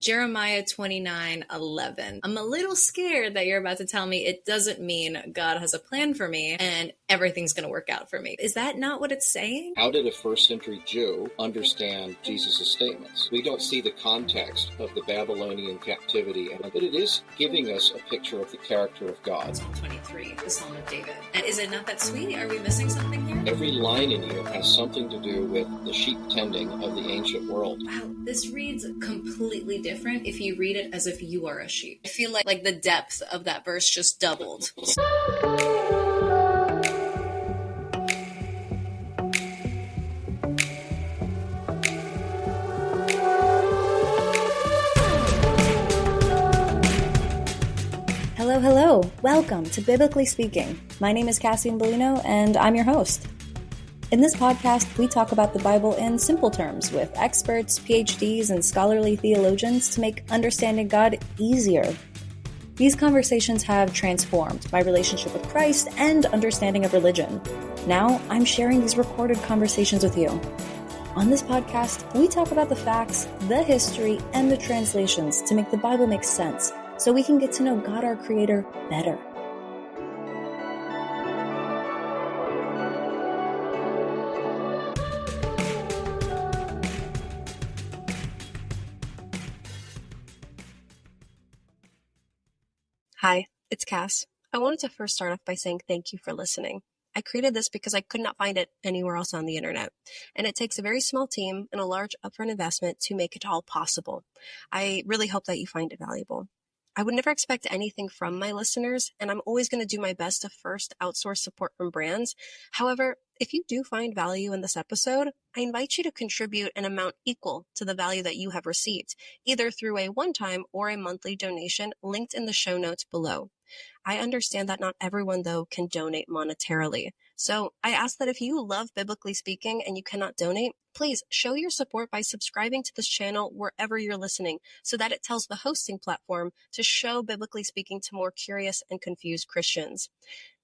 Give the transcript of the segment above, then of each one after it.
Jeremiah 29:11. I'm a little scared that you're about to tell me it doesn't mean God has a plan for me and everything's going to work out for me. Is that not what it's saying? How did a first century Jew understand Jesus' statements? We don't see the context of the Babylonian captivity, but it is giving us a picture of the character of God. Psalm 23, the Psalm of David. And is it not that sweet? Are we missing something here? Every line in here has something to do with the sheep tending of the ancient world. Wow, this reads completely different if you read it as if you are a sheep. I feel like the depth of that verse just doubled. Hello. Welcome to Biblically Speaking. My name is Cassie Bellino, and I'm your host. In this podcast, we talk about the Bible in simple terms with experts, PhDs, and scholarly theologians to make understanding God easier. These conversations have transformed my relationship with Christ and understanding of religion. Now, I'm sharing these recorded conversations with you. On this podcast, we talk about the facts, the history, and the translations to make the Bible make sense, so we can get to know God, our Creator, better. Hi, it's Cass. I wanted to first start off by saying thank you for listening. I created this because I could not find it anywhere else on the internet, and it takes a very small team and a large upfront investment to make it all possible. I really hope that you find it valuable. I would never expect anything from my listeners, and I'm always going to do my best to first outsource support from brands. However, if you do find value in this episode, I invite you to contribute an amount equal to the value that you have received, either through a one-time or a monthly donation linked in the show notes below. I understand that not everyone, though, can donate monetarily. So I ask that if you love Biblically Speaking and you cannot donate, please show your support by subscribing to this channel wherever you're listening so that it tells the hosting platform to show Biblically Speaking to more curious and confused Christians.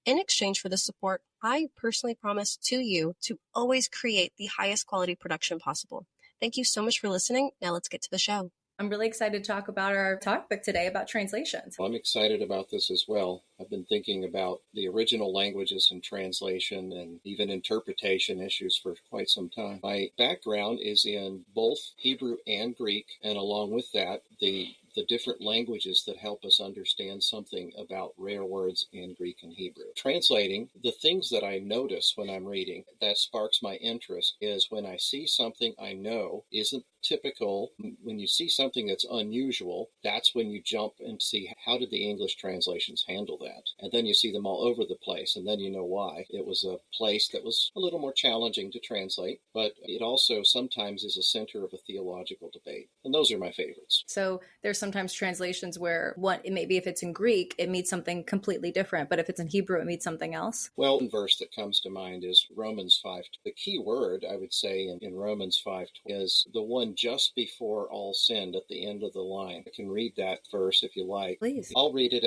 In exchange for this support, I personally promise to you to always create the highest quality production possible. Thank you so much for listening. Now let's get to the show. I'm really excited to talk about our topic today about translations. I'm excited about this as well. I've been thinking about the original languages and translation and even interpretation issues for quite some time. My background is in both Hebrew and Greek, and along with that, the different languages that help us understand something about rare words in Greek and Hebrew. Translating, the things that I notice when I'm reading that sparks my interest is when I see something I know isn't typical. When you see something that's unusual, that's when you jump and see how did the English translations handle that. And then you see them all over the place, and then you know why. It was a place that was a little more challenging to translate, but it also sometimes is a center of a theological debate. And those are my favorites. So there's sometimes translations where maybe if it's in Greek, it means something completely different, but if it's in Hebrew, it means something else. Well, one verse that comes to mind is Romans 5. The key word, I would say, in Romans 5 is the one just before all sinned at the end of the line. I can read that verse if you like. Please. Let's read it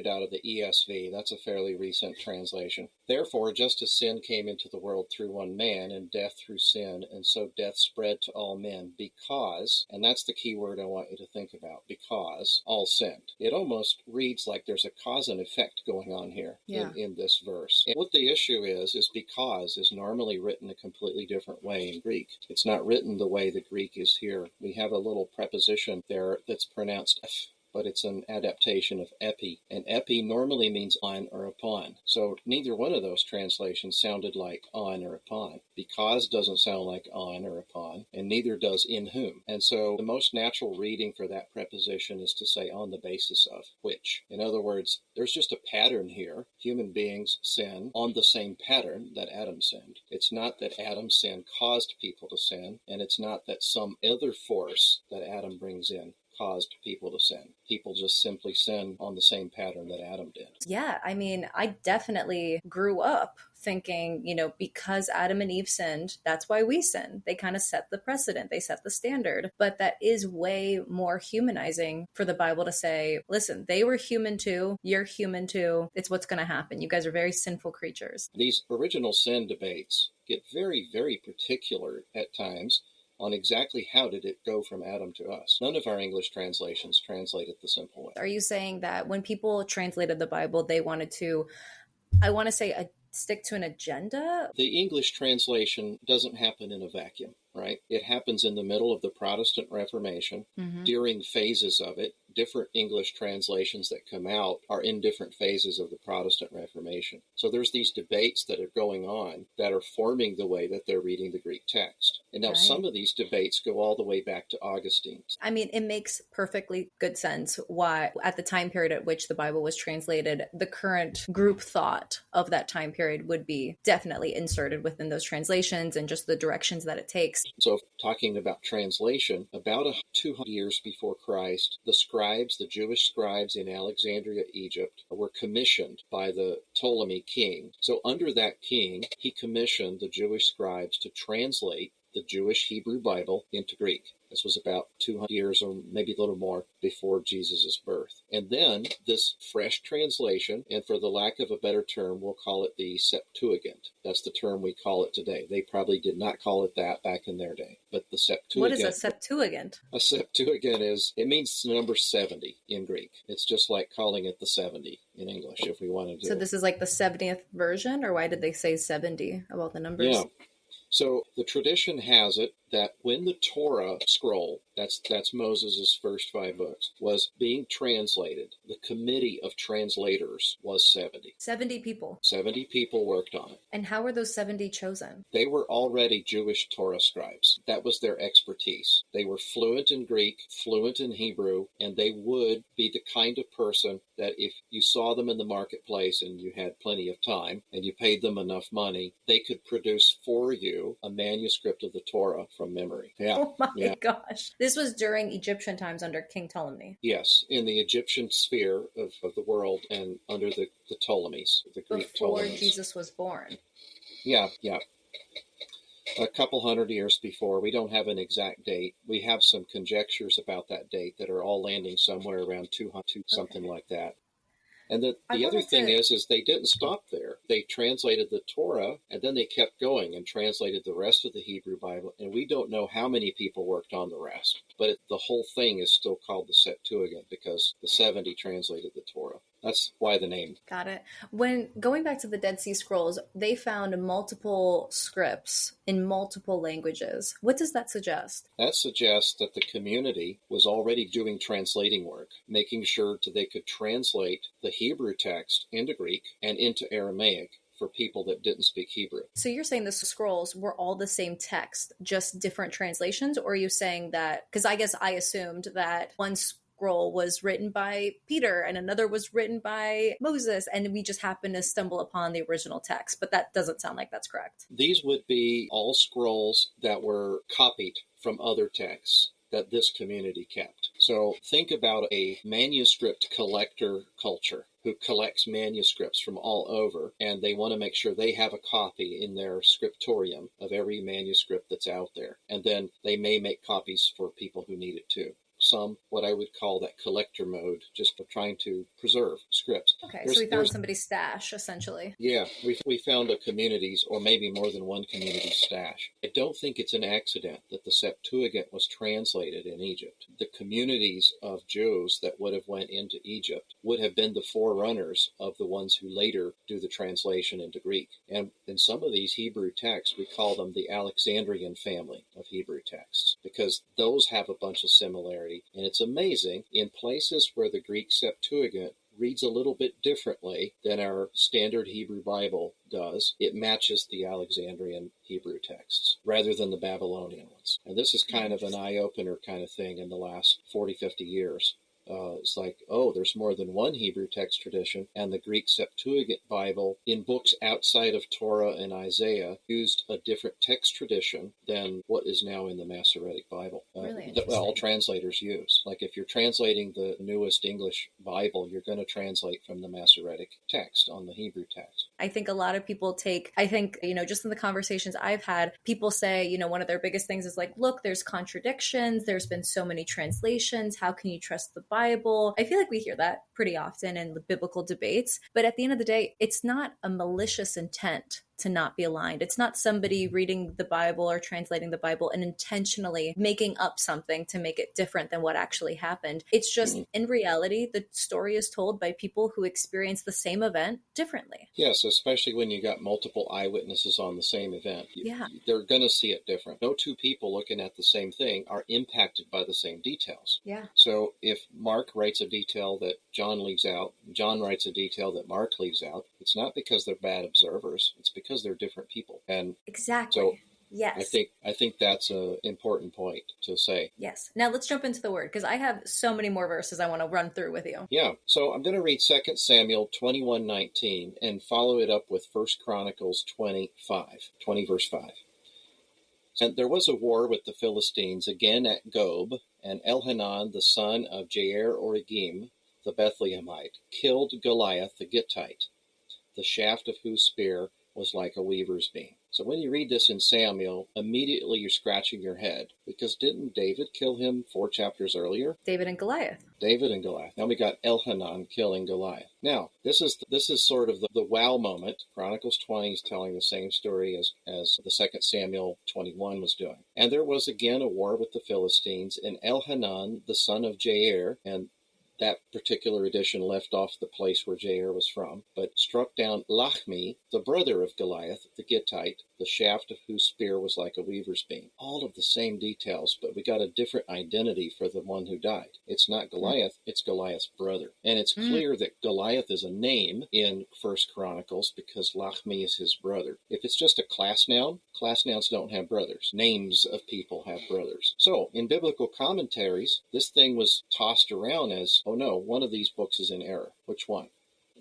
out of the ESV. That's a fairly recent translation. Therefore, just as sin came into the world through one man, and death through sin, and so death spread to all men, because, and that's the key word I want you to think about, because all sinned. It almost reads like there's a cause and effect going on here in this verse. And what the issue is because is normally written a completely different way in Greek. It's not written the way the Greek is here. We have a little preposition there that's pronounced F, but it's an adaptation of epi. And epi normally means on or upon. So neither one of those translations sounded like on or upon. Because doesn't sound like on or upon, and neither does in whom. And so the most natural reading for that preposition is to say on the basis of which. In other words, there's just a pattern here. Human beings sin on the same pattern that Adam sinned. It's not that Adam's sin caused people to sin, and it's not that some other force that Adam brings in caused people to sin. People just simply sin on the same pattern that Adam did. Yeah, I mean, I definitely grew up thinking, because Adam and Eve sinned, that's why we sin. They kind of set the precedent. They set the standard. But that is way more humanizing for the Bible to say, listen, they were human too. You're human too. It's what's going to happen. You guys are very sinful creatures. These original sin debates get very, very particular at times on exactly how did it go from Adam to us. None of our English translations translate it the simple way. Are you saying that when people translated the Bible, they wanted to, I want to say, stick to an agenda? The English translation doesn't happen in a vacuum, right? It happens in the middle of the Protestant Reformation, during phases of it. Different English translations that come out are in different phases of the Protestant Reformation. So there's these debates that are going on that are forming the way that they're reading the Greek text. And now some of these debates go all the way back to Augustine. I mean, it makes perfectly good sense why, at the time period at which the Bible was translated, the current group thought of that time period would be definitely inserted within those translations and just the directions that it takes. So talking about translation, about 200 years before Christ, the Jewish scribes in Alexandria, Egypt, were commissioned by the Ptolemy king. So under that king, he commissioned the Jewish scribes to translate the Jewish Hebrew Bible into Greek. This was about 200 years or maybe a little more before Jesus' birth. And then this fresh translation, and for the lack of a better term, we'll call it the Septuagint. That's the term we call it today. They probably did not call it that back in their day. But the Septuagint... What is a Septuagint? A Septuagint it means the number 70 in Greek. It's just like calling it the 70 in English if we want to do it. So this is like the 70th version, or why did they say 70 about the numbers? Yeah. So the tradition has it that when the Torah scroll, that's Moses' first 5 books, was being translated, the committee of translators was 70. 70 people. 70 people worked on it. And how were those 70 chosen? They were already Jewish Torah scribes. That was their expertise. They were fluent in Greek, fluent in Hebrew, and they would be the kind of person that if you saw them in the marketplace and you had plenty of time and you paid them enough money, they could produce for you a manuscript of the Torah from memory. Yeah. Oh my gosh. This was during Egyptian times under King Ptolemy. Yes, in the Egyptian sphere of the world and under the Ptolemies, the Greek Ptolemies. Before Jesus was born. Yeah. A couple hundred years before. We don't have an exact date. We have some conjectures about that date that are all landing somewhere around 200, something like that. And the other thing is they didn't stop there. They translated the Torah, and then they kept going and translated the rest of the Hebrew Bible. And we don't know how many people worked on the rest. But the whole thing is still called the Septuagint because the 70 translated the Torah. That's why the name. Got it. When going back to the Dead Sea Scrolls, they found multiple scripts in multiple languages. What does that suggest? That suggests that the community was already doing translating work, making sure that they could translate the Hebrew text into Greek and into Aramaic for people that didn't speak Hebrew. So you're saying the scrolls were all the same text, just different translations? Or are you saying that, because I guess I assumed that one scroll was written by Peter and another was written by Moses, and we just happened to stumble upon the original text, but that doesn't sound like that's correct. These would be all scrolls that were copied from other texts that this community kept. So think about a manuscript collector culture who collects manuscripts from all over, and they want to make sure they have a copy in their scriptorium of every manuscript that's out there. And then they may make copies for people who need it too. Some, what I would call that collector mode, just for trying to preserve scripts. Okay, so we found somebody's stash, essentially. Yeah, we found a community's, or maybe more than one community's stash. I don't think it's an accident that the Septuagint was translated in Egypt. The communities of Jews that would have went into Egypt would have been the forerunners of the ones who later do the translation into Greek. And in some of these Hebrew texts, we call them the Alexandrian family of Hebrew texts, because those have a bunch of similarity. And it's amazing, in places where the Greek Septuagint reads a little bit differently than our standard Hebrew Bible does, it matches the Alexandrian Hebrew texts rather than the Babylonian ones. And this is kind of an eye-opener kind of thing in the last 40, 50 years. It's like, oh, there's more than one Hebrew text tradition, and the Greek Septuagint Bible in books outside of Torah and Isaiah used a different text tradition than what is now in the Masoretic Bible. That all translators use. Like if you're translating the newest English Bible, you're going to translate from the Masoretic text on the Hebrew text. I think a lot of people just in the conversations I've had, people say, one of their biggest things is like, look, there's contradictions. There's been so many translations. How can you trust the Bible? I feel like we hear that pretty often in the biblical debates. But at the end of the day, it's not a malicious intent to not be aligned. It's not somebody reading the Bible or translating the Bible and intentionally making up something to make it different than what actually happened. It's just, in reality, the story is told by people who experience the same event differently. Yes, especially when you got multiple eyewitnesses on the same event. They're going to see it different. No two people looking at the same thing are impacted by the same details. Yeah. So if Mark writes a detail that John leaves out, John writes a detail that Mark leaves out, it's not because they're bad observers. It's because they're different people. And exactly. So yes. I think that's an important point to say. Yes. Now let's jump into the word, because I have so many more verses I want to run through with you. Yeah. So I'm going to read 2 Samuel 21:19 and follow it up with 1 Chronicles 20 verse 5. And there was a war with the Philistines again at Gob, and Elhanan, the son of Jair-Oregim, the Bethlehemite, killed Goliath the Gittite, the shaft of whose spear was like a weaver's beam. So when you read this in Samuel, immediately you're scratching your head, because didn't David kill him 4 chapters earlier? David and Goliath. Now we got Elhanan killing Goliath. Now, this is sort of the wow moment. Chronicles 20 is telling the same story as the 2 Samuel 21 was doing. And there was again a war with the Philistines, and Elhanan, the son of Jair, and that particular edition left off the place where Jair was from, but struck down Lachmi, the brother of Goliath, the Gittite, the shaft of whose spear was like a weaver's beam. All of the same details, but we got a different identity for the one who died. It's not Goliath, it's Goliath's brother. And it's clear that Goliath is a name in 1 Chronicles because Lachmi is his brother. If it's just a class nouns don't have brothers. Names of people have brothers. So, in biblical commentaries, this thing was tossed around as, oh no, one of these books is in error. Which one?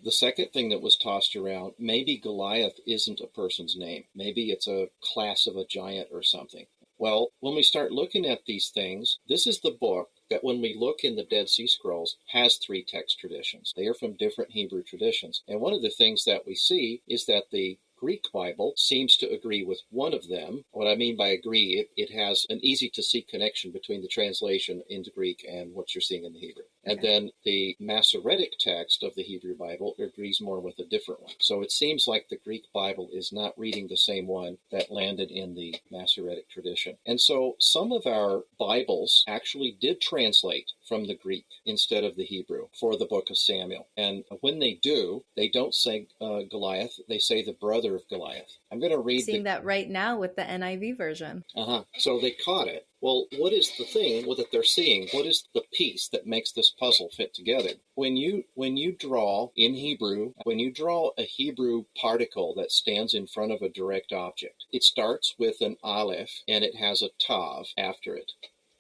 The second thing that was tossed around, maybe Goliath isn't a person's name. Maybe it's a class of a giant or something. Well, when we start looking at these things, this is the book that when we look in the Dead Sea Scrolls has 3 text traditions. They are from different Hebrew traditions. And one of the things that we see is that the Greek Bible seems to agree with one of them. What I mean by agree, it has an easy-to-see connection between the translation into Greek and what you're seeing in the Hebrew. And then the Masoretic text of the Hebrew Bible agrees more with a different one. So it seems like the Greek Bible is not reading the same one that landed in the Masoretic tradition. And so some of our Bibles actually did translate from the Greek instead of the Hebrew for the book of Samuel. And when they do, they don't say Goliath, they say the brother of Goliath. I'm going to read seeing that right now with the NIV version. So they caught it. Well, what is the thing that they're seeing? What is the piece that makes this puzzle fit together? When you draw in Hebrew, when you draw a Hebrew particle that stands in front of a direct object, it starts with an aleph and it has a tav after it.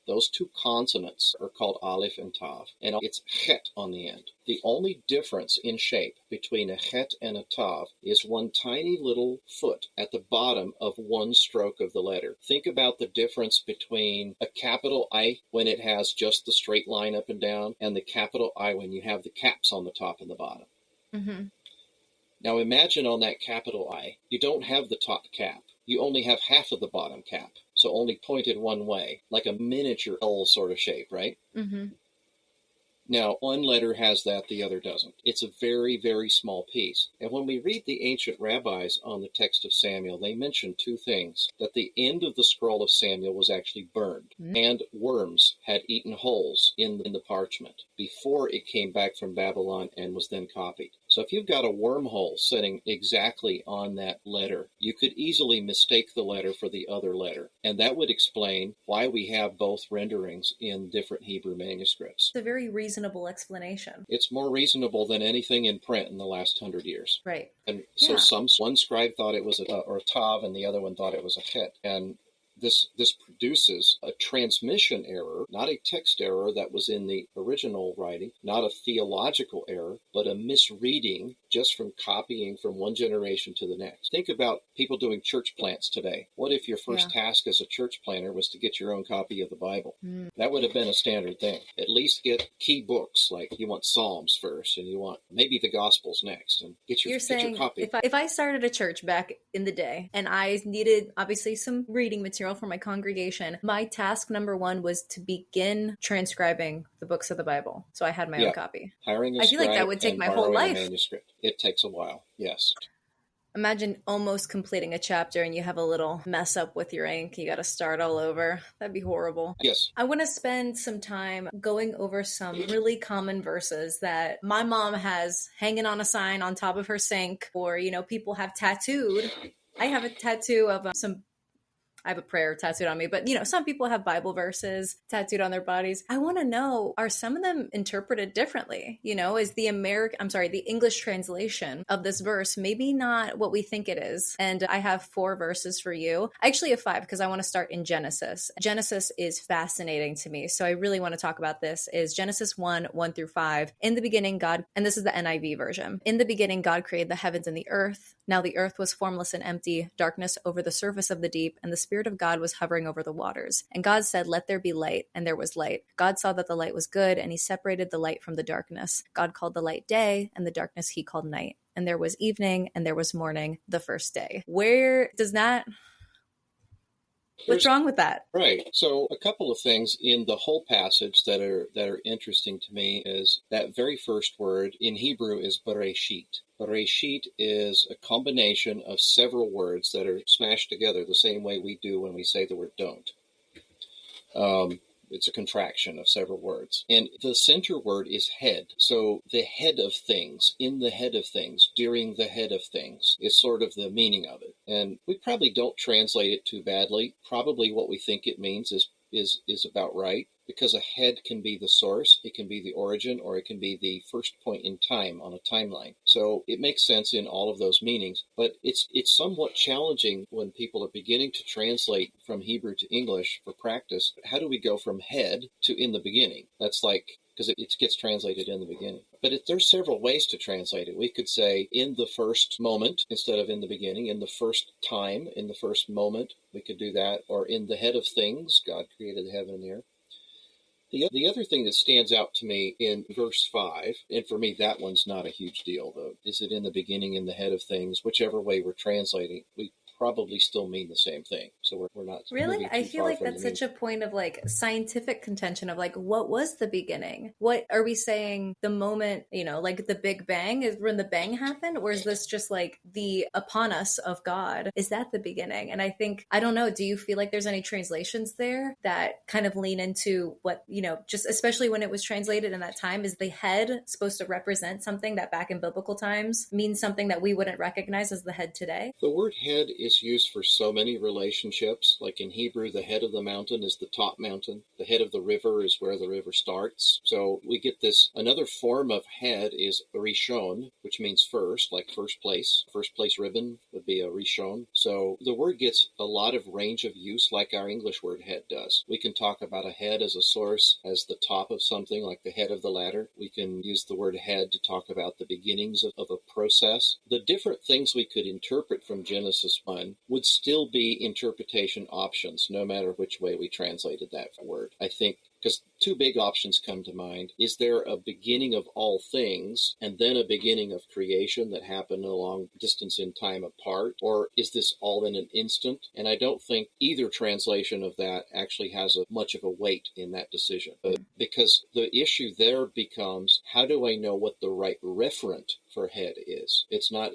Those 2 consonants are called aleph and tav, and it's chet on the end. The only difference in shape between a chet and a tav is one tiny little foot at the bottom of one stroke of the letter. Think about the difference between a capital I when it has just the straight line up and down, and the capital I when you have the caps on the top and the bottom. Mm-hmm. Now imagine on that capital I, you don't have the top cap. You only have half of the bottom cap. So only pointed one way, like a miniature L sort of shape, right? Mm-hmm. Now, one letter has that, the other doesn't. It's a very, very small piece. And when we read the ancient rabbis on the text of Samuel, they mention 2 things. That the end of the scroll of Samuel was actually burned, and worms had eaten holes in the parchment before it came back from Babylon and was then copied. So if you've got a wormhole sitting exactly on that letter, you could easily mistake the letter for the other letter. And that would explain why we have both renderings in different Hebrew manuscripts. It's a very reasonable explanation. It's more reasonable than anything in print in the last 100 years. Right. And so one scribe thought it was a tav and the other one thought it was a chet. And this produces a transmission error, not a text error that was in the original writing, not a theological error, but a misreading just from copying from one generation to the next. Think about people doing church plants today. What if your first task as a church planter was to get your own copy of the Bible? That would have been a standard thing. At least get key books, like you want Psalms first, and you want maybe the Gospels next, and get your saying copy. If I started a church back in the day, and I needed, obviously, some reading material funeral for my congregation, my task number one was to begin transcribing the books of the Bible. So I had my own copy. Hiring a I feel like that scribe would take and my whole borrowing life. a manuscript. It takes a while, yes. Imagine almost completing a chapter and you have a little mess up with your ink. You got to start all over. That'd be horrible. Yes. I want to spend some time going over some really common verses that my mom has hanging on a sign on top of her sink, or, people have tattooed. I have a tattoo of I have a prayer tattooed on me, but some people have Bible verses tattooed on their bodies. I want to know, are some of them interpreted differently? Is the English translation of this verse maybe not what we think it is? And I have 4 verses for you. I actually have 5 because I want to start in Genesis. Genesis is fascinating to me. So I really want to talk about this. Is Genesis 1 through 5. In the beginning, God, and this is the NIV version. In the beginning, God created the heavens and the earth. Now the earth was formless and empty, darkness over the surface of the deep, and the Spirit of God was hovering over the waters. And God said, "Let there be light," and there was light. God saw that the light was good, and he separated the light from the darkness. God called the light day, and the darkness he called night. And there was evening, and there was morning, the first day. What's wrong with that? Right. So a couple of things in the whole passage that are interesting to me is that very first word in Hebrew is bereshit. Bereshit is a combination of several words that are smashed together the same way we do when we say the word don't. It's a contraction of several words. And the center word is head. So the head of things, in the head of things, during the head of things is sort of the meaning of it. And we probably don't translate it too badly. Probably what we think it means is about right, because a head can be the source, it can be the origin, or it can be the first point in time on a timeline. So it makes sense in all of those meanings, but it's somewhat challenging when people are beginning to translate from Hebrew to English for practice. How do we go from head to in the beginning? That's like, because it gets translated in the beginning. But there's several ways to translate it. We could say in the first moment instead of in the beginning, in the first time, in the first moment. We could do that. Or in the head of things, God created the heaven and the earth. The other thing that stands out to me in verse 5, and for me that one's not a huge deal though, is it in the beginning, in the head of things, whichever way we're translating, we probably still mean the same thing. So we're not really. I feel like that's such a point of like scientific contention of like, what was the beginning? What are we saying? The moment, like the Big Bang is when the bang happened, or is this just like the upon us of God? Is that the beginning? And I don't know. Do you feel like there's any translations there that kind of lean into what just especially when it was translated in that time? Is the head supposed to represent something that back in biblical times means something that we wouldn't recognize as the head today? The word head is used for so many relationships. Like in Hebrew, the head of the mountain is the top mountain. The head of the river is where the river starts. So we get this. Another form of head is rishon, which means first, like first place. First place ribbon would be a rishon. So the word gets a lot of range of use like our English word head does. We can talk about a head as a source, as the top of something, like the head of the ladder. We can use the word head to talk about the beginnings of a process. The different things we could interpret from Genesis 1 would still be interpretation options, no matter which way we translated that word. I think because 2 big options come to mind. Is there a beginning of all things and then a beginning of creation that happened a long distance in time apart? Or is this all in an instant? And I don't think either translation of that actually has much of a weight in that decision. Because the issue there becomes, how do I know what the right referent for head is? It's not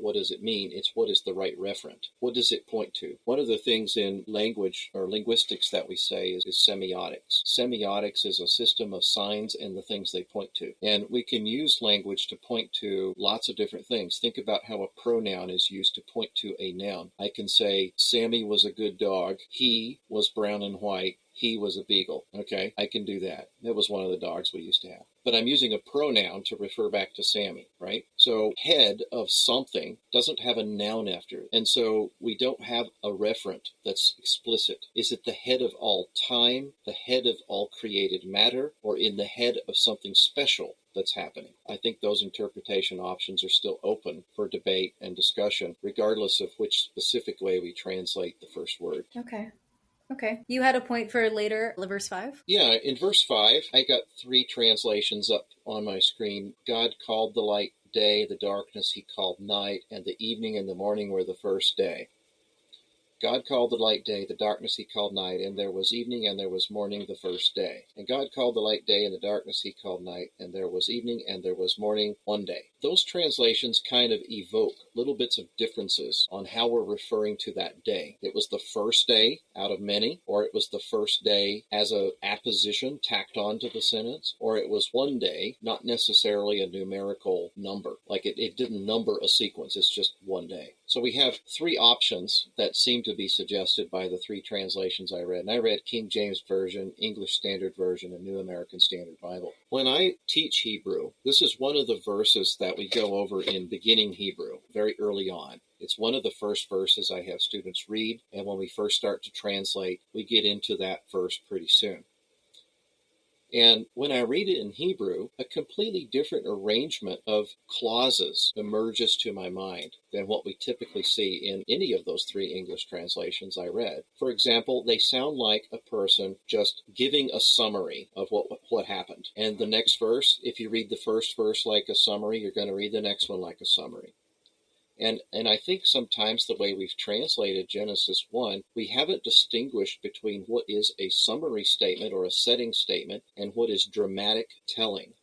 what does it mean, it's what is the right referent. What does it point to? One of the things in language or linguistics that we say is semiotics. Semiotics is a system of signs and the things they point to. And we can use language to point to lots of different things. Think about how a pronoun is used to point to a noun. I can say, Sammy was a good dog. He was brown and white. He was a beagle. Okay, I can do that. That was one of the dogs we used to have. But I'm using a pronoun to refer back to Sammy, right? So head of something doesn't have a noun after it. And so we don't have a referent that's explicit. Is it the head of all time, the head of all created matter, or in the head of something special that's happening? I think those interpretation options are still open for debate and discussion, regardless of which specific way we translate the first word. Okay. You had a point for later, verse 5? Yeah, in verse 5, I got 3 translations up on my screen. God called the light day, the darkness he called night, and the evening and the morning were the first day. God called the light day, the darkness he called night, and there was evening and there was morning the first day. And God called the light day, and the darkness he called night, and there was evening and there was morning one day. Those translations kind of evoke little bits of differences on how we're referring to that day. It was the first day out of many, or it was the first day as a apposition tacked on to the sentence, or it was one day, not necessarily a numerical number. Like it didn't number a sequence, it's just one day. So we have three options that seem to be suggested by the three translations I read. And I read King James Version, English Standard Version, and New American Standard Bible. When I teach Hebrew, this is one of the verses that we go over in beginning Hebrew, very early on. It's one of the first verses I have students read, and when we first start to translate, we get into that verse pretty soon. And when I read it in Hebrew, a completely different arrangement of clauses emerges to my mind than what we typically see in any of those three English translations I read. For example, they sound like a person just giving a summary of what happened. And the next verse, if you read the first verse like a summary, you're going to read the next one like a summary. And I think sometimes the way we've translated Genesis 1, we haven't distinguished between what is a summary statement or a setting statement and what is dramatic telling.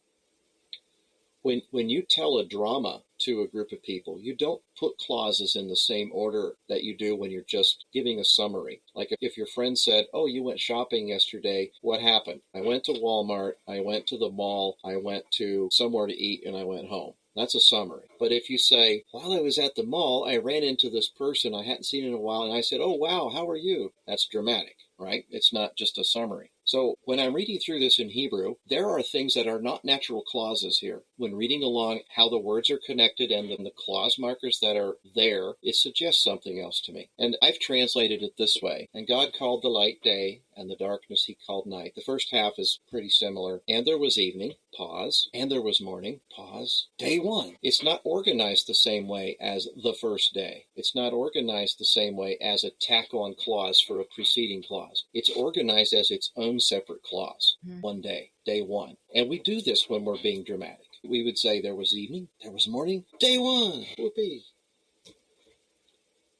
When you tell a drama to a group of people, you don't put clauses in the same order that you do when you're just giving a summary. Like if your friend said, "Oh, you went shopping yesterday, what happened?" "I went to Walmart, I went to the mall, I went to somewhere to eat, and I went home." That's a summary. But if you say, "While I was at the mall, I ran into this person I hadn't seen in a while, and I said, 'Oh, wow, how are you?'" That's dramatic, right? It's not just a summary. So when I'm reading through this in Hebrew, there are things that are not natural clauses here. When reading along how the words are connected and then the clause markers that are there, it suggests something else to me. And I've translated it this way. And God called the light day, and the darkness he called night. The first half is pretty similar. And there was evening, pause. And there was morning, pause. Day one. It's not organized the same way as the first day. It's not organized the same way as a tack-on clause for a preceding clause. It's organized as its own separate clause. One day, day one. And we do this when we're being dramatic. We would say there was evening, there was morning, day one. Whoopee.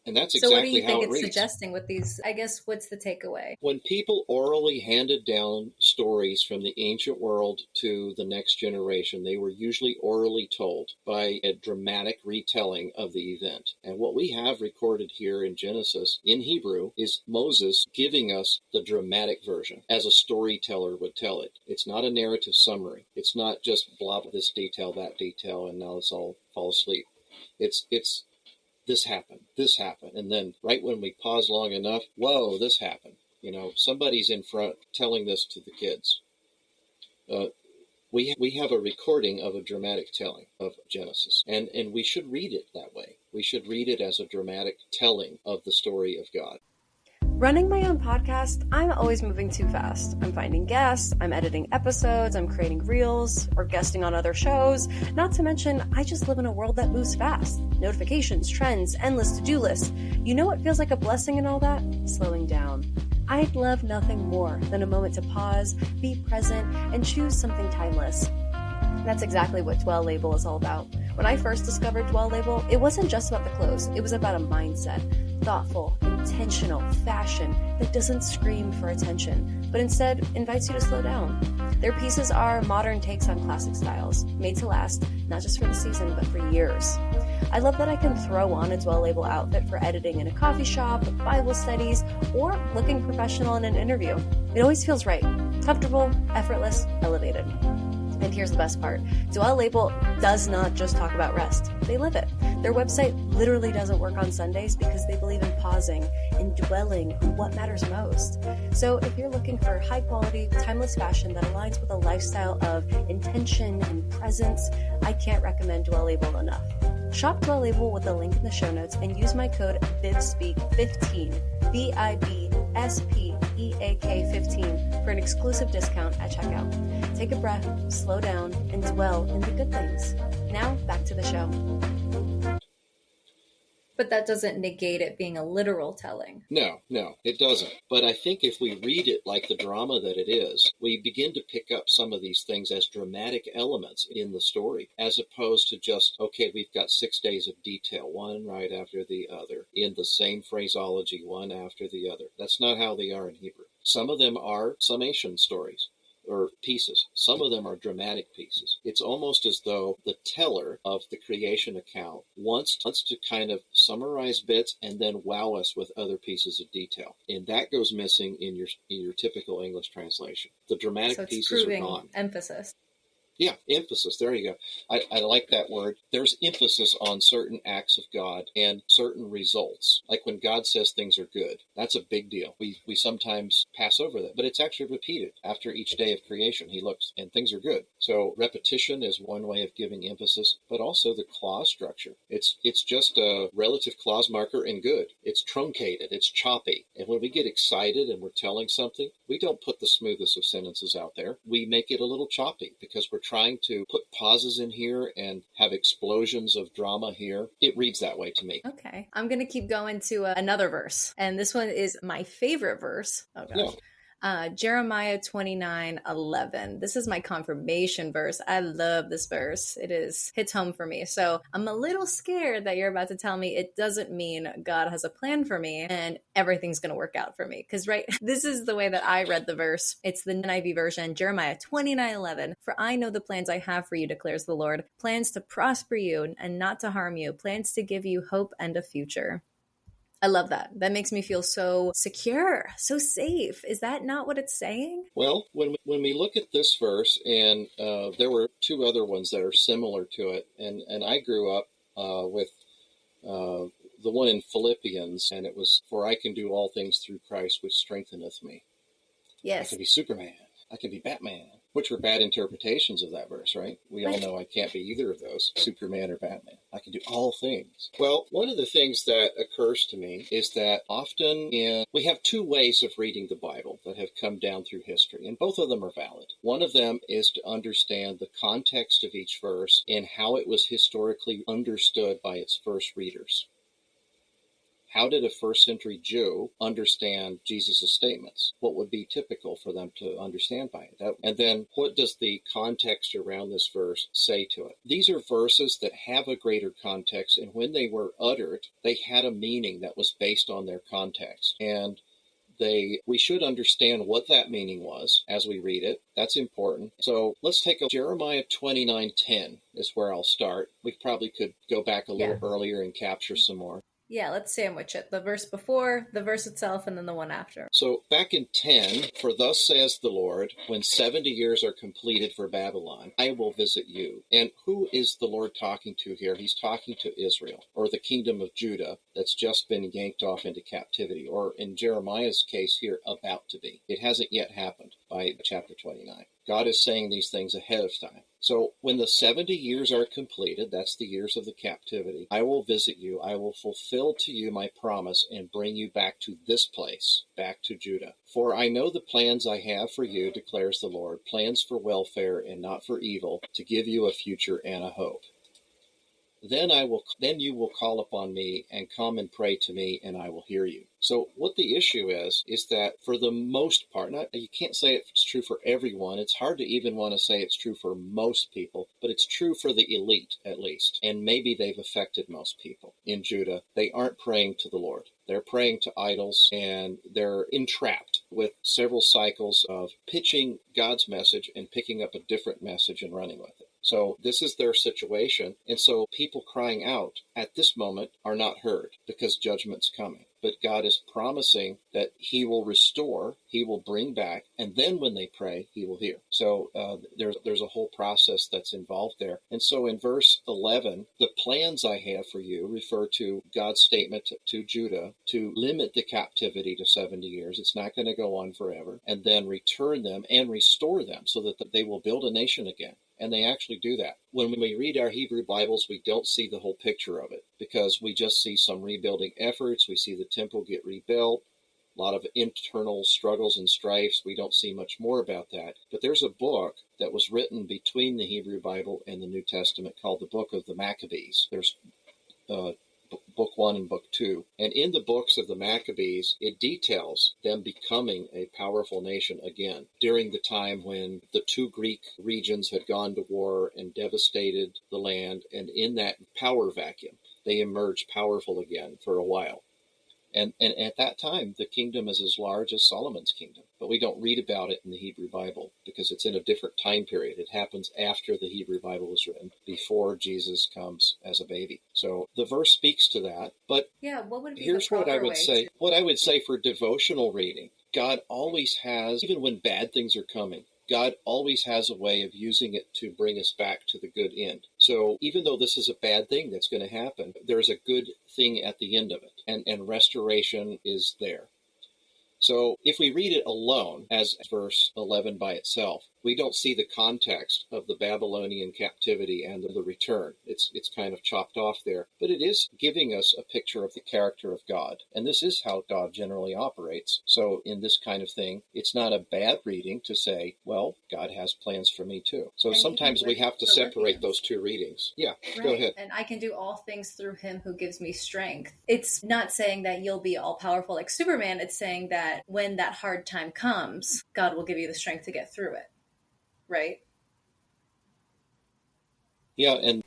And that's exactly how it reads. So what do you think it's suggesting with these? I guess, what's the takeaway? When people orally handed down stories from the ancient world to the next generation, they were usually orally told by a dramatic retelling of the event. And what we have recorded here in Genesis, in Hebrew, is Moses giving us the dramatic version, as a storyteller would tell it. It's not a narrative summary. It's not just blah, blah, this detail, that detail, and now let's all fall asleep. It's this happened, and then right when we pause long enough, whoa, this happened. You know, somebody's in front telling this to the kids. We have a recording of a dramatic telling of Genesis, and we should read it that way. We should read it as a dramatic telling of the story of God. Running my own podcast, I'm always moving too fast. I'm finding guests, I'm editing episodes, I'm creating reels, or guesting on other shows. Not to mention, I just live in a world that moves fast. Notifications, trends, endless to-do lists. You know what feels like a blessing in all that? Slowing down. I'd love nothing more than a moment to pause, be present, and choose something timeless. That's exactly what Dwell Label is all about. When I first discovered Dwell Label, it wasn't just about the clothes. It was about a mindset. Thoughtful, intentional fashion that doesn't scream for attention, but instead invites you to slow down. Their pieces are modern takes on classic styles, made to last, not just for the season, but for years. I love that I can throw on a Dwell Label outfit for editing in a coffee shop, Bible studies, or looking professional in an interview. It always feels right. Comfortable, effortless, elevated. And here's the best part. Dwell Label does not just talk about rest. They live it. Their website literally doesn't work on Sundays because they believe in pausing and dwelling on what matters most. So if you're looking for high quality, timeless fashion that aligns with a lifestyle of intention and presence, I can't recommend Dwell Label enough. Shop Dwell Label with the link in the show notes and use my code BIBSPEAK15, BIBSPEAK15 for an exclusive discount at checkout. Take a breath, slow down, and dwell in the good things. Now, back to the show. But that doesn't negate it being a literal telling. No, it doesn't. But I think if we read it like the drama that it is, we begin to pick up some of these things as dramatic elements in the story, as opposed to just, okay, we've got 6 days of detail, one right after the other, in the same phraseology, one after the other. That's not how they are in Hebrew. Some of them are summation stories, or pieces. Some of them are dramatic pieces. It's almost as though the teller of the creation account wants to kind of summarize bits and then wow us with other pieces of detail. And that goes missing in your typical English translation. The dramatic pieces are gone. Emphasis. Yeah, emphasis. There you go. I like that word. There's emphasis on certain acts of God and certain results. Like when God says things are good, that's a big deal. We sometimes pass over that, but it's actually repeated after each day of creation. He looks and things are good. So repetition is one way of giving emphasis, but also the clause structure. It's just a relative clause marker in good. It's truncated. It's choppy. And when we get excited and we're telling something, we don't put the smoothest of sentences out there. We make it a little choppy because we're trying to put pauses in here and have explosions of drama here. It reads that way to me. Okay. I'm going to keep going to another verse. And this one is my favorite verse. Oh, gosh. Yeah. Jeremiah 29:11. This is my confirmation verse. I love this verse. Hits home for me. So I'm a little scared that you're about to tell me it doesn't mean God has a plan for me and everything's going to work out for me. Because, right, this is the way that I read the verse. It's the NIV version, Jeremiah 29:11. For I know the plans I have for you, declares the Lord. Plans to prosper you and not to harm you. Plans to give you hope and a future. I love that. That makes me feel so secure, so safe. Is that not what it's saying? Well, when we look at this verse, and there were two other ones that are similar to it, and I grew up with the one in Philippians, and it was, for I can do all things through Christ, which strengtheneth me. Yes. I can be Superman. I can be Batman, which were bad interpretations of that verse, right? We all know I can't be either of those, Superman or Batman. I can do all things. Well, one of the things that occurs to me is that often we have two ways of reading the Bible that have come down through history, and both of them are valid. One of them is to understand the context of each verse and how it was historically understood by its first readers. How did a first century Jew understand Jesus' statements? What would be typical for them to understand by it? And then what does the context around this verse say to it? These are verses that have a greater context, and when they were uttered, they had a meaning that was based on their context. And we should understand what that meaning was as we read it. That's important. So let's take Jeremiah 29:10 is where I'll start. We probably could go back a little earlier and capture some more. Yeah, let's sandwich it. The verse before, the verse itself, and then the one after. So back in 10, for thus says the Lord, when 70 years are completed for Babylon, I will visit you. And who is the Lord talking to here? He's talking to Israel, or the kingdom of Judah that's just been yanked off into captivity, or in Jeremiah's case here, about to be. It hasn't yet happened by chapter 29. God is saying these things ahead of time. So when the 70 years are completed, that's the years of the captivity, I will visit you, I will fulfill to you my promise and bring you back to this place, back to Judah. For I know the plans I have for you, declares the Lord, plans for welfare and not for evil, to give you a future and a hope. Then you will call upon me and come and pray to me, and I will hear you. So what the issue is that for the most part, you can't say it's true for everyone. It's hard to even want to say it's true for most people, but it's true for the elite, at least. And maybe they've affected most people in Judah. They aren't praying to the Lord. They're praying to idols, and they're entrapped with several cycles of pitching God's message and picking up a different message and running with it. So this is their situation. And so people crying out at this moment are not heard because judgment's coming. But God is promising that he will restore, he will bring back, and then when they pray, he will hear. So there's a whole process that's involved there. And so in verse 11, the plans I have for you refer to God's statement to Judah to limit the captivity to 70 years. It's not going to go on forever. And then return them and restore them so that they will build a nation again. And they actually do that. When we read our Hebrew Bibles, we don't see the whole picture of it because we just see some rebuilding efforts. We see the temple get rebuilt, a lot of internal struggles and strifes. We don't see much more about that. But there's a book that was written between the Hebrew Bible and the New Testament called the Book of the Maccabees. There's book 1 and book 2. And in the books of the Maccabees, it details them becoming a powerful nation again during the time when the 2 Greek regions had gone to war and devastated the land. And in that power vacuum, they emerged powerful again for a while. And at that time, the kingdom is as large as Solomon's kingdom. But we don't read about it in the Hebrew Bible because it's in a different time period. It happens after the Hebrew Bible was written, before Jesus comes as a baby. So the verse speaks to that. But yeah, what would be here's the what I proper would way say. to... What I would say for devotional reading, God always has, even when bad things are coming, God always has a way of using it to bring us back to the good end. So even though this is a bad thing that's going to happen, there's a good thing at the end of it, and restoration is there. So if we read it alone as verse 11 by itself, we don't see the context of the Babylonian captivity and the return. It's kind of chopped off there. But it is giving us a picture of the character of God. And this is how God generally operates. So in this kind of thing, it's not a bad reading to say, well, God has plans for me too. So And sometimes we have to separate Philippians. those two readings. Yeah, Right. Go ahead. And I can do all things through him who gives me strength. It's not saying that you'll be all powerful like Superman. It's saying that when that hard time comes, God will give you the strength to get through it. Right? Yeah, and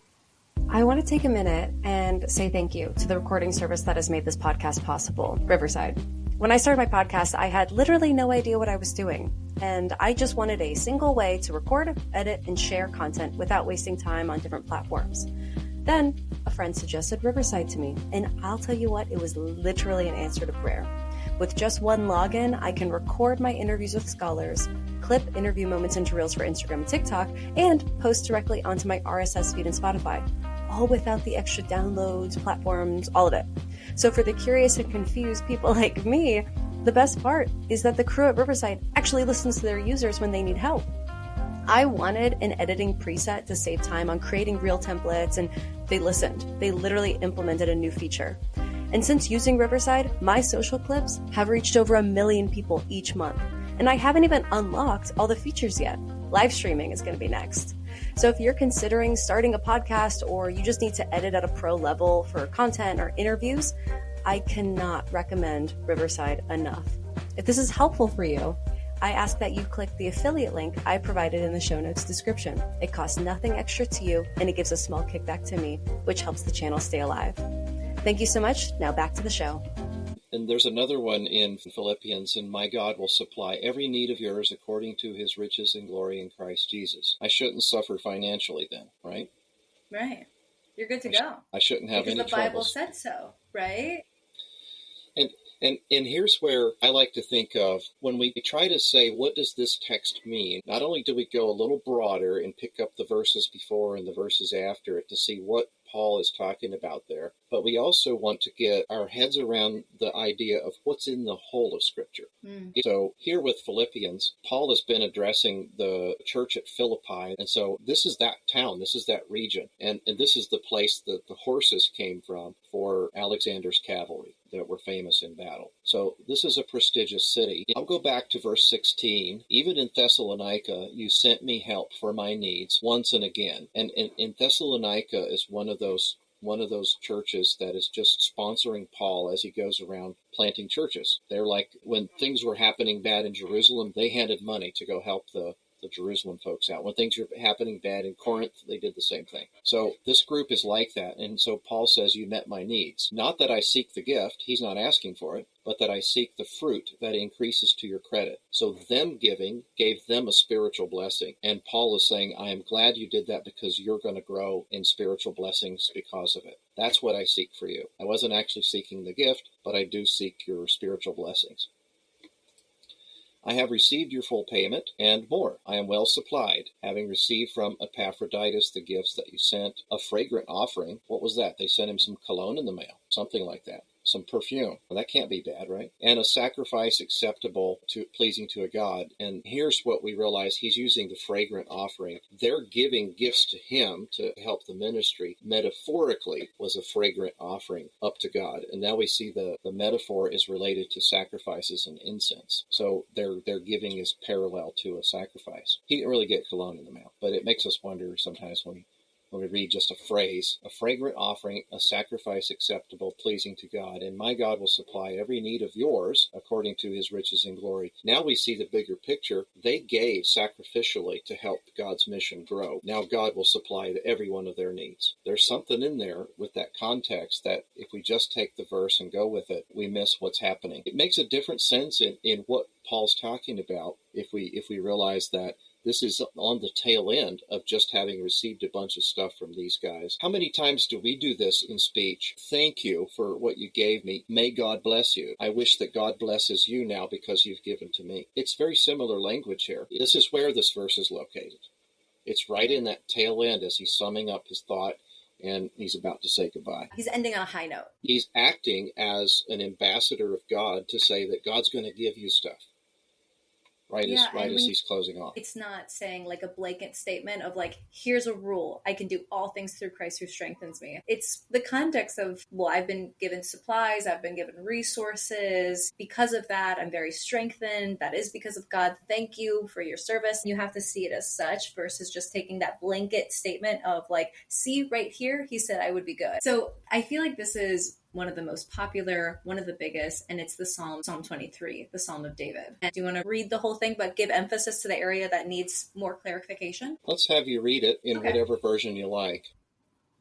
I want to take a minute and say thank you to the recording service that has made this podcast possible, Riverside. When I started my podcast, I had literally no idea what I was doing, and I just wanted a single way to record, edit, and share content without wasting time on different platforms. Then, a friend suggested Riverside to me, and I'll tell you what, it was literally an answer to prayer. With just one login, I can record my interviews with scholars, clip interview moments into Reels for Instagram and TikTok, and post directly onto my RSS feed and Spotify, all without the extra downloads, platforms, all of it. So for the curious and confused people like me, the best part is that the crew at Riverside actually listens to their users when they need help. I wanted an editing preset to save time on creating reel templates, and they listened. They literally implemented a new feature. And since using Riverside, my social clips have reached over 1 million people each month. And I haven't even unlocked all the features yet. Live streaming is going to be next. So if you're considering starting a podcast, or you just need to edit at a pro level for content or interviews, I cannot recommend Riverside enough. If this is helpful for you, I ask that you click the affiliate link I provided in the show notes description. It costs nothing extra to you, and it gives a small kickback to me, which helps the channel stay alive. Thank you so much. Now back to the show. And there's another one in Philippians, and my God will supply every need of yours according to his riches and glory in Christ Jesus. I shouldn't suffer financially then, right? Right. You're good to go. I shouldn't have because any the Bible troubles. said so, right? And here's where I like to think of when we try to say, what does this text mean? Not only do we go a little broader and pick up the verses before and the verses after it to see what Paul is talking about there, but we also want to get our heads around the idea of what's in the whole of Scripture. So here with Philippians, Paul has been addressing the church at Philippi, and so this is that town, this is that region, and this is the place that the horses came from for Alexander's cavalry that were famous in battle. So this is a prestigious city. I'll go back to verse 16. Even in Thessalonica, you sent me help for my needs once and again. And in Thessalonica is one of those churches that is just sponsoring Paul as he goes around planting churches. They're like, when things were happening bad in Jerusalem, they handed money to go help the Jerusalem folks out. When things were happening bad in Corinth, they did the same thing. So this group is like that. And so Paul says, you met my needs. Not that I seek the gift, he's not asking for it, but that I seek the fruit that increases to your credit. So them giving gave them a spiritual blessing. And Paul is saying, I am glad you did that because you're going to grow in spiritual blessings because of it. That's what I seek for you. I wasn't actually seeking the gift, but I do seek your spiritual blessings. I have received your full payment, and more. I am well supplied, having received from Epaphroditus the gifts that you sent, a fragrant offering. What was that? They sent him some cologne in the mail, something like that. Some perfume. Well, that can't be bad, right? And a sacrifice acceptable to pleasing to a God. And here's what we realize. He's using the fragrant offering. They're giving gifts to him to help the ministry. Metaphorically was a fragrant offering up to God. And now we see the metaphor is related to sacrifices and incense. So their giving is parallel to a sacrifice. He didn't really get cologne in the mail, but it makes us wonder sometimes when Let me read just a phrase. A fragrant offering, a sacrifice acceptable, pleasing to God. And my God will supply every need of yours according to his riches and glory. Now we see the bigger picture. They gave sacrificially to help God's mission grow. Now God will supply every one of their needs. There's something in there with that context that if we just take the verse and go with it, we miss what's happening. It makes a different sense in what Paul's talking about if we realize that this is on the tail end of just having received a bunch of stuff from these guys. How many times do we do this in speech? Thank you for what you gave me. May God bless you. I wish that God blesses you now because you've given to me. It's very similar language here. This is where this verse is located. It's right in that tail end as he's summing up his thought and he's about to say goodbye. He's ending on a high note. He's acting as an ambassador of God to say that God's going to give you stuff. Right as he's closing off. It's not saying like a blanket statement of like, here's a rule. I can do all things through Christ who strengthens me. It's the context of, well, I've been given supplies. I've been given resources. Because of that, I'm very strengthened. That is because of God. Thank you for your service. You have to see it as such versus just taking that blanket statement of like, see right here, he said I would be good. So I feel like this is one of the most popular, one of the biggest, and it's the Psalm 23, the Psalm of David. And do you want to read the whole thing, but give emphasis to the area that needs more clarification? Let's have you read it in whatever version you like.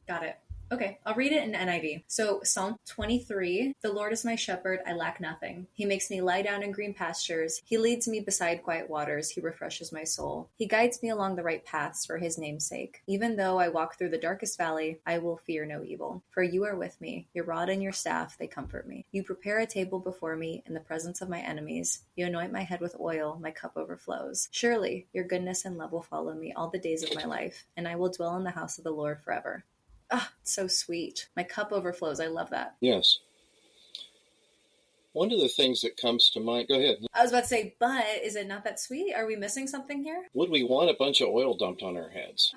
Got it. Okay, I'll read it in NIV. So Psalm 23, the Lord is my shepherd, I lack nothing. He makes me lie down in green pastures. He leads me beside quiet waters. He refreshes my soul. He guides me along the right paths for his name's sake. Even though I walk through the darkest valley, I will fear no evil. For you are with me. Your rod and your staff, they comfort me. You prepare a table before me in the presence of my enemies. You anoint my head with oil. My cup overflows. Surely your goodness and love will follow me all the days of my life, and I will dwell in the house of the Lord forever. Ah, oh, so sweet. My cup overflows. I love that. Yes. One of the things that comes to mind, go ahead. I was about to say, but is it not that sweet? Are we missing something here? Would we want a bunch of oil dumped on our heads?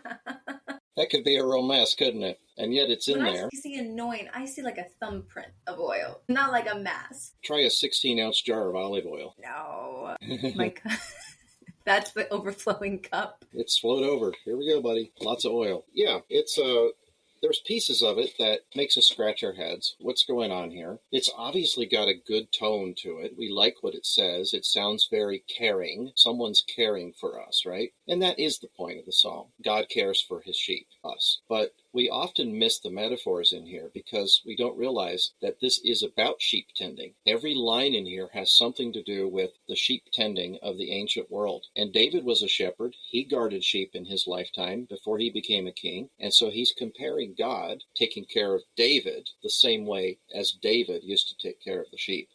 That could be a real mess, couldn't it? And yet it's in there. I see anoint, I see like a thumbprint of oil, not like a mass. Try a 16-ounce jar of olive oil. No. My that's the overflowing cup. It's flowed over. Here we go, buddy. Lots of oil. Yeah, it's there's pieces of it that makes us scratch our heads. What's going on here? It's obviously got a good tone to it. We like what it says. It sounds very caring. Someone's caring for us, right? And that is the point of the psalm. God cares for his sheep, us. But we often miss the metaphors in here because we don't realize that this is about sheep tending. Every line in here has something to do with the sheep tending of the ancient world. And David was a shepherd. He guarded sheep in his lifetime before he became a king. And so he's comparing God taking care of David the same way as David used to take care of the sheep.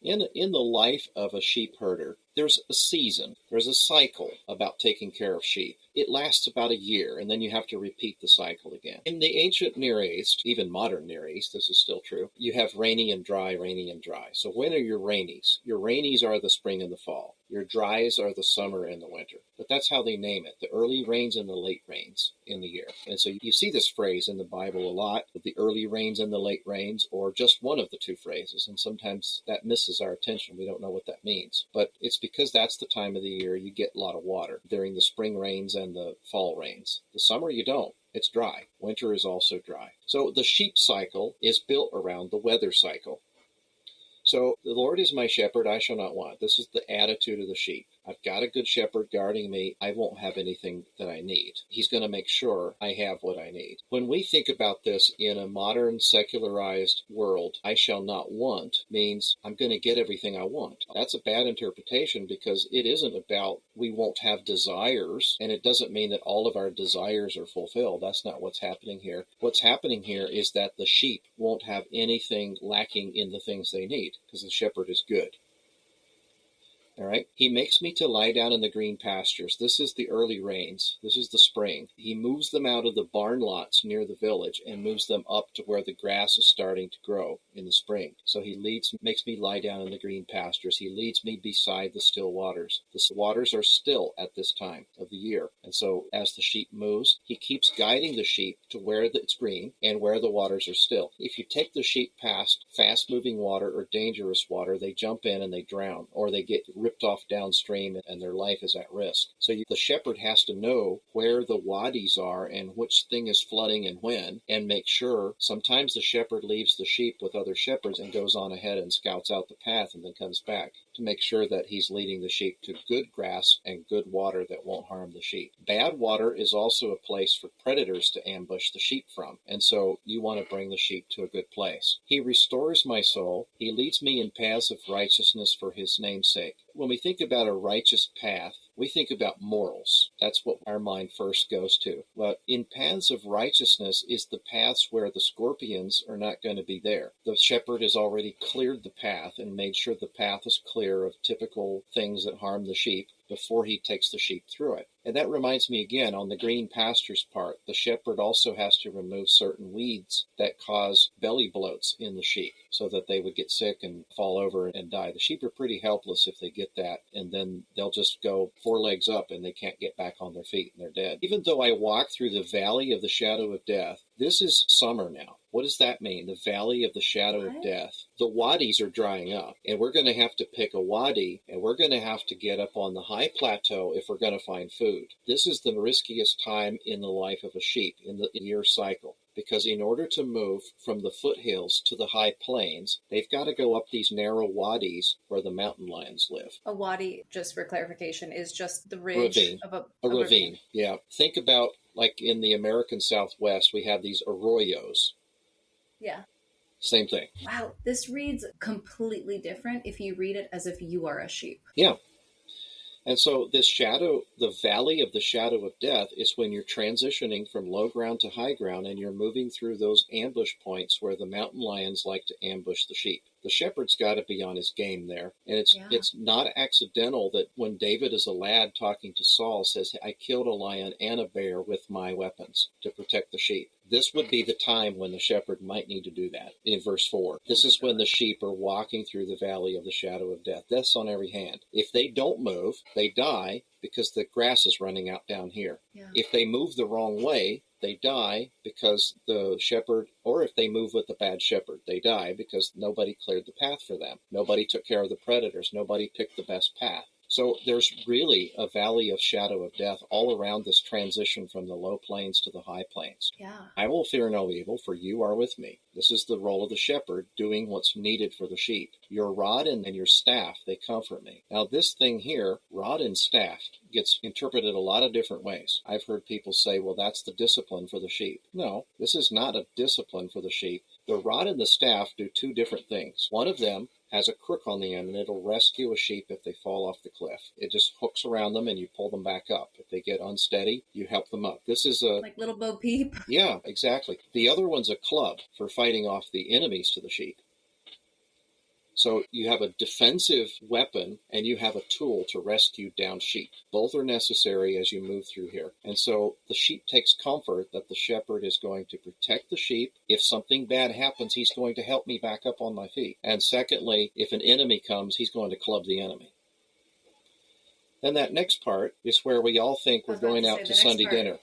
In the life of a sheep herder, there's a season, there's a cycle about taking care of sheep. It lasts about a year, and then you have to repeat the cycle again. In the ancient Near East, even modern Near East, this is still true, you have rainy and dry, rainy and dry. So when are your rainies? Your rainies are the spring and the fall. Your dries are the summer and the winter. But that's how they name it, the early rains and the late rains in the year. And so you see this phrase in the Bible a lot, the early rains and the late rains, or just one of the two phrases. And sometimes that misses our attention. We don't know what that means. But it's because that's the time of the year you get a lot of water during the spring rains and the fall rains. The summer you don't. It's dry. Winter is also dry. So the sheep cycle is built around the weather cycle. So the Lord is my shepherd, I shall not want. This is the attitude of the sheep. I've got a good shepherd guarding me. I won't have anything that I need. He's going to make sure I have what I need. When we think about this in a modern secularized world, I shall not want means I'm going to get everything I want. That's a bad interpretation because it isn't about we won't have desires, and it doesn't mean that all of our desires are fulfilled. That's not what's happening here. What's happening here is that the sheep won't have anything lacking in the things they need because the shepherd is good. All right. He makes me to lie down in the green pastures. This is the early rains. This is the spring. He moves them out of the barn lots near the village and moves them up to where the grass is starting to grow in the spring. So he makes me lie down in the green pastures. He leads me beside the still waters. The waters are still at this time of the year. And so as the sheep moves, he keeps guiding the sheep to where it's green and where the waters are still. If you take the sheep past fast-moving water or dangerous water, they jump in and they drown, or they get ripped ripped off downstream and their life is at risk. So the shepherd has to know where the wadis are and which thing is flooding and when, and make sure. Sometimes the shepherd leaves the sheep with other shepherds and goes on ahead and scouts out the path and then comes back to make sure that he's leading the sheep to good grass and good water that won't harm the sheep. Bad water is also a place for predators to ambush the sheep from, and so you want to bring the sheep to a good place. He restores my soul. He leads me in paths of righteousness for his name's sake. When we think about a righteous path, we think about morals. That's what our mind first goes to. But in paths of righteousness is the paths where the scorpions are not going to be there. The shepherd has already cleared the path and made sure the path is clear of typical things that harm the sheep before he takes the sheep through it. And that reminds me again, on the green pastures part, the shepherd also has to remove certain weeds that cause belly bloats in the sheep so that they would get sick and fall over and die. The sheep are pretty helpless if they get that, and then they'll just go 4 legs up and they can't get back on their feet and they're dead. Even though I walk through the valley of the shadow of death, this is summer now. What does that mean? The valley of the shadow of death. The wadis are drying up, and we're going to have to pick a wadi, and we're going to have to get up on the high plateau if we're going to find food. This is the riskiest time in the life of a sheep in the year cycle, because in order to move from the foothills to the high plains, they've got to go up these narrow wadis where the mountain lions live. A wadi, just for clarification, is just the ridge of a ravine. Yeah. Think about, like in the American Southwest, we have these arroyos. Yeah. Same thing. Wow, this reads completely different if you read it as if you are a sheep. Yeah. And so this shadow, the valley of the shadow of death, is when you're transitioning from low ground to high ground and you're moving through those ambush points where the mountain lions like to ambush the sheep. The shepherd's got to be on his game there. And it's not accidental that when David is a lad talking to Saul says, I killed a lion and a bear with my weapons to protect the sheep. This would be the time when the shepherd might need to do that in verse 4. This is when the sheep are walking through the valley of the shadow of death. Death's on every hand. If they don't move, they die because the grass is running out down here. Yeah. If they move the wrong way, they die because the shepherd, or if they move with the bad shepherd, they die because nobody cleared the path for them. Nobody took care of the predators. Nobody picked the best path. So there's really a valley of shadow of death all around this transition from the low plains to the high plains. Yeah. I will fear no evil, for you are with me. This is the role of the shepherd, doing what's needed for the sheep. Your rod and your staff, they comfort me. Now this thing here, rod and staff, gets interpreted a lot of different ways. I've heard people say, well, that's the discipline for the sheep. No, this is not a discipline for the sheep. The rod and the staff do 2 different things. One of them has a crook on the end, and it'll rescue a sheep if they fall off the cliff. It just hooks around them, and you pull them back up. If they get unsteady, you help them up. This is like little Bo Peep. Yeah, exactly. The other one's a club for fighting off the enemies to the sheep. So you have a defensive weapon and you have a tool to rescue down sheep. Both are necessary as you move through here. And so the sheep takes comfort that the shepherd is going to protect the sheep. If something bad happens, he's going to help me back up on my feet. And secondly, if an enemy comes, he's going to club the enemy. Then that next part is where we all think we're going out to Sunday dinner.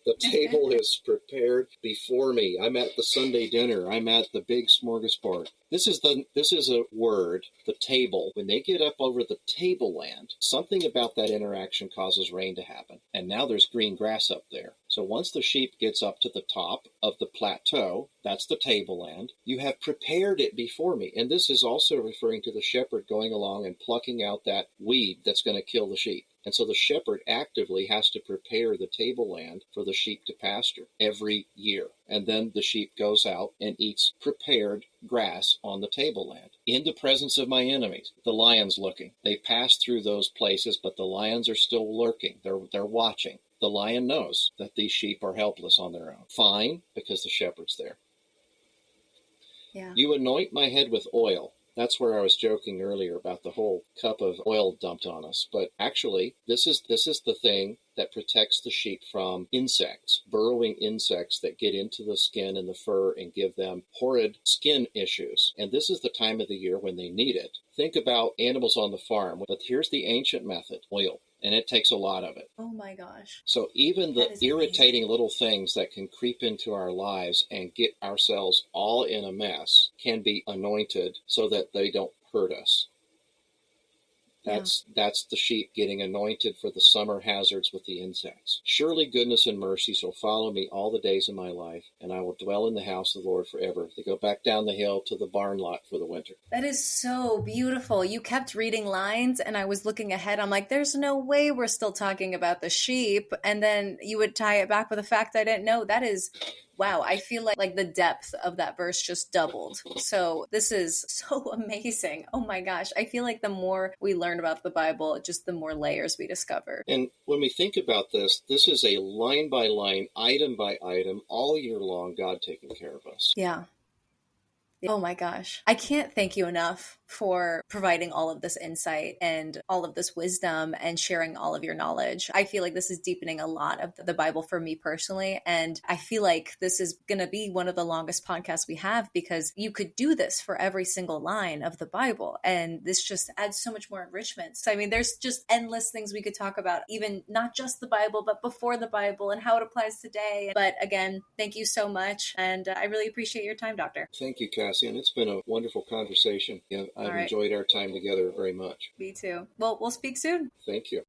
The table is prepared before me. I'm at the Sunday dinner. I'm at the big smorgasbord. This is a word, the table. When they get up over the tableland, something about that interaction causes rain to happen. And now there's green grass up there. So once the sheep gets up to the top of the plateau, that's the tableland, you have prepared it before me. And this is also referring to the shepherd going along and plucking out that weed that's going to kill the sheep. And so the shepherd actively has to prepare the tableland for the sheep to pasture every year. And then the sheep goes out and eats prepared grass on the tableland. In the presence of my enemies, the lion's looking. They pass through those places, but the lions are still lurking. They're watching. The lion knows that these sheep are helpless on their own. Fine, because the shepherd's there. Yeah. You anoint my head with oil. That's where I was joking earlier about the whole cup of oil dumped on us. But actually, this is the thing that protects the sheep from insects, burrowing insects that get into the skin and the fur and give them horrid skin issues. And this is the time of the year when they need it. Think about animals on the farm. But here's the ancient method, oil. And it takes a lot of it. Oh my gosh. So even the irritating little things that can creep into our lives and get ourselves all in a mess can be anointed so that they don't hurt us. That's the sheep getting anointed for the summer hazards with the insects. Surely goodness and mercy shall follow me all the days of my life, and I will dwell in the house of the Lord forever. They go back down the hill to the barn lot for the winter. That is so beautiful. You kept reading lines, and I was looking ahead. I'm like, there's no way we're still talking about the sheep. And then you would tie it back with a fact I didn't know. That is... wow, I feel like the depth of that verse just doubled. So this is so amazing. Oh my gosh. I feel like the more we learn about the Bible, just the more layers we discover. And when we think about this is a line by line, item by item, all year long, God taking care of us. Yeah. Oh my gosh. I can't thank you enough for providing all of this insight and all of this wisdom and sharing all of your knowledge. I feel like this is deepening a lot of the Bible for me personally. And I feel like this is going to be one of the longest podcasts we have, because you could do this for every single line of the Bible. And this just adds so much more enrichment. So, I mean, there's just endless things we could talk about, even not just the Bible, but before the Bible and how it applies today. But again, thank you so much. And I really appreciate your time, Doctor. Thank you, Cassie. And it's been a wonderful conversation. I've enjoyed our time together very much. Me too. Well, we'll speak soon. Thank you.